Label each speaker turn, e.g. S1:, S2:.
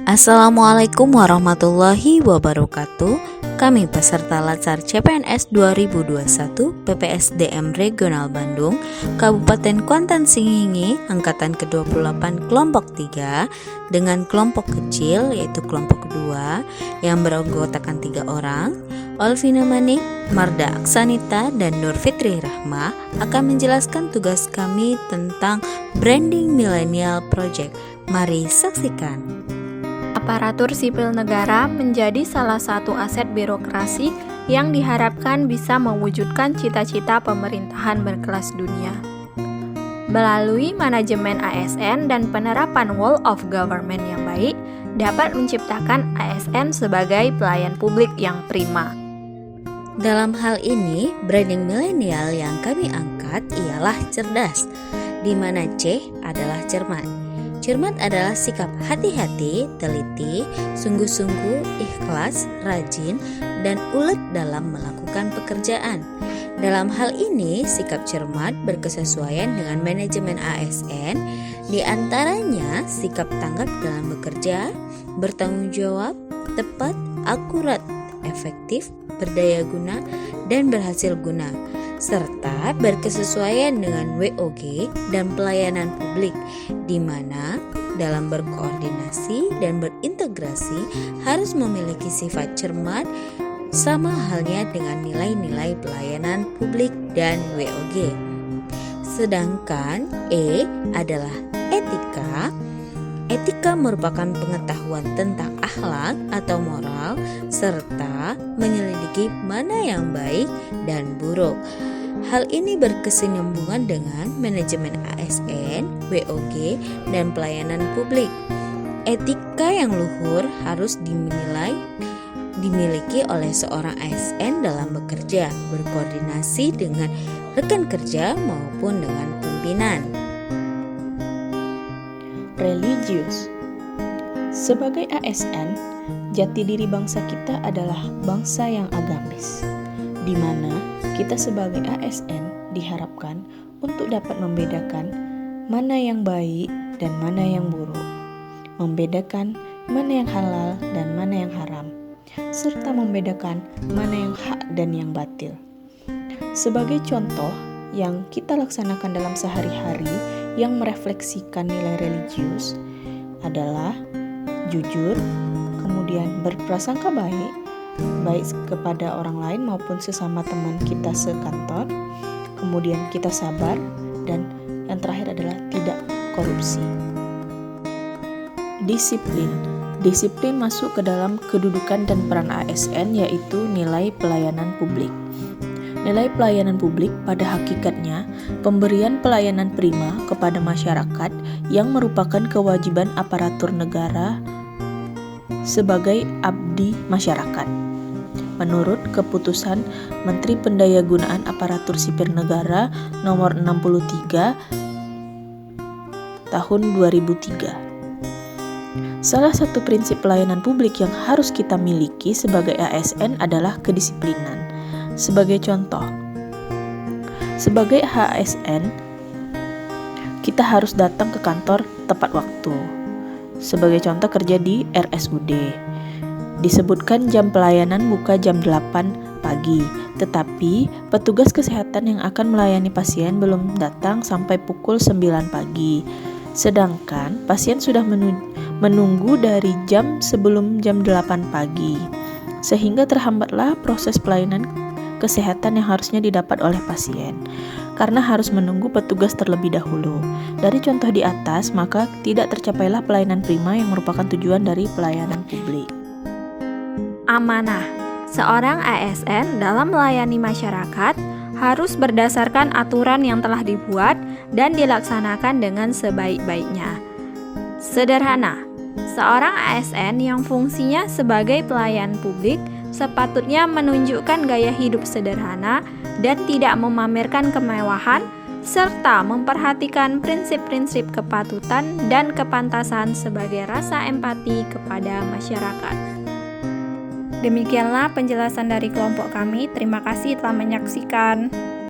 S1: Assalamualaikum warahmatullahi wabarakatuh. Kami peserta Latsar CPNS 2021 PPSDM Regional Bandung, Kabupaten Kuantan Singingi, Angkatan ke-28 kelompok 3 dengan kelompok kecil yaitu kelompok kedua yang beranggotakan 3 orang, Olvina Manik, Marda Aksanita, dan Nur Fitri Rahma akan menjelaskan tugas kami tentang Branding Millennial Project. Mari saksikan.
S2: Aparatur sipil negara menjadi salah satu aset birokrasi yang diharapkan bisa mewujudkan cita-cita pemerintahan berkelas dunia. Melalui manajemen ASN dan penerapan whole of government yang baik, dapat menciptakan ASN sebagai pelayan publik yang prima.
S1: Dalam hal ini, branding milenial yang kami angkat ialah cerdas, di mana C adalah cermat. Cermat adalah sikap hati-hati, teliti, sungguh-sungguh, ikhlas, rajin, dan ulet dalam melakukan pekerjaan. Dalam hal ini, sikap cermat berkesesuaian dengan manajemen ASN, di antaranya sikap tanggap dalam bekerja, bertanggung jawab, tepat, akurat, efektif, berdaya guna, dan berhasil guna, serta berkesesuaian dengan WOG dan pelayanan publik, di mana dalam berkoordinasi dan berintegrasi harus memiliki sifat cermat sama halnya dengan nilai-nilai pelayanan publik dan WOG. Sedangkan E adalah etika. Etika merupakan pengetahuan tentang akhlak atau moral serta menyelidiki mana yang baik dan buruk. Hal ini berkesinambungan dengan manajemen ASN, WOG, dan pelayanan publik. Etika yang luhur harus dimiliki oleh seorang ASN dalam bekerja, berkoordinasi dengan rekan kerja maupun dengan pimpinan.
S3: Religius. Sebagai ASN, jati diri bangsa kita adalah bangsa yang agamis, di mana kita sebagai ASN diharapkan untuk dapat membedakan mana yang baik dan mana yang buruk, membedakan mana yang halal dan mana yang haram, serta membedakan mana yang hak dan yang batil. Sebagai contoh yang kita laksanakan dalam sehari-hari yang merefleksikan nilai religius adalah jujur, kemudian berprasangka baik kepada orang lain maupun sesama teman kita sekantor, kemudian kita sabar, dan yang terakhir adalah tidak korupsi. Disiplin masuk ke dalam kedudukan dan peran ASN, yaitu nilai pelayanan publik. Nilai pelayanan publik pada hakikatnya pemberian pelayanan prima kepada masyarakat yang merupakan kewajiban aparatur negara sebagai abdi masyarakat. Menurut keputusan Menteri Pendayagunaan Aparatur Sipil Negara nomor 63 tahun 2003. Salah satu prinsip pelayanan publik yang harus kita miliki sebagai ASN adalah kedisiplinan. Sebagai contoh, sebagai ASN, kita harus datang ke kantor tepat waktu. Sebagai contoh kerja di RSUD, disebutkan jam pelayanan buka jam 8 pagi, tetapi petugas kesehatan yang akan melayani pasien belum datang sampai pukul 9 pagi. Sedangkan pasien sudah menunggu dari jam sebelum jam 8 pagi, sehingga terhambatlah proses pelayanan kesehatan yang harusnya didapat oleh pasien karena harus menunggu petugas terlebih dahulu. Dari contoh di atas, maka tidak tercapailah pelayanan prima yang merupakan tujuan dari pelayanan publik.
S2: Amanah. Seorang ASN dalam melayani masyarakat harus berdasarkan aturan yang telah dibuat dan dilaksanakan dengan sebaik-baiknya. Sederhana. Seorang ASN yang fungsinya sebagai pelayan publik sepatutnya menunjukkan gaya hidup sederhana dan tidak memamerkan kemewahan, serta memperhatikan prinsip-prinsip kepatutan dan kepantasan sebagai rasa empati kepada masyarakat. Demikianlah penjelasan dari kelompok kami. Terima kasih telah menyaksikan.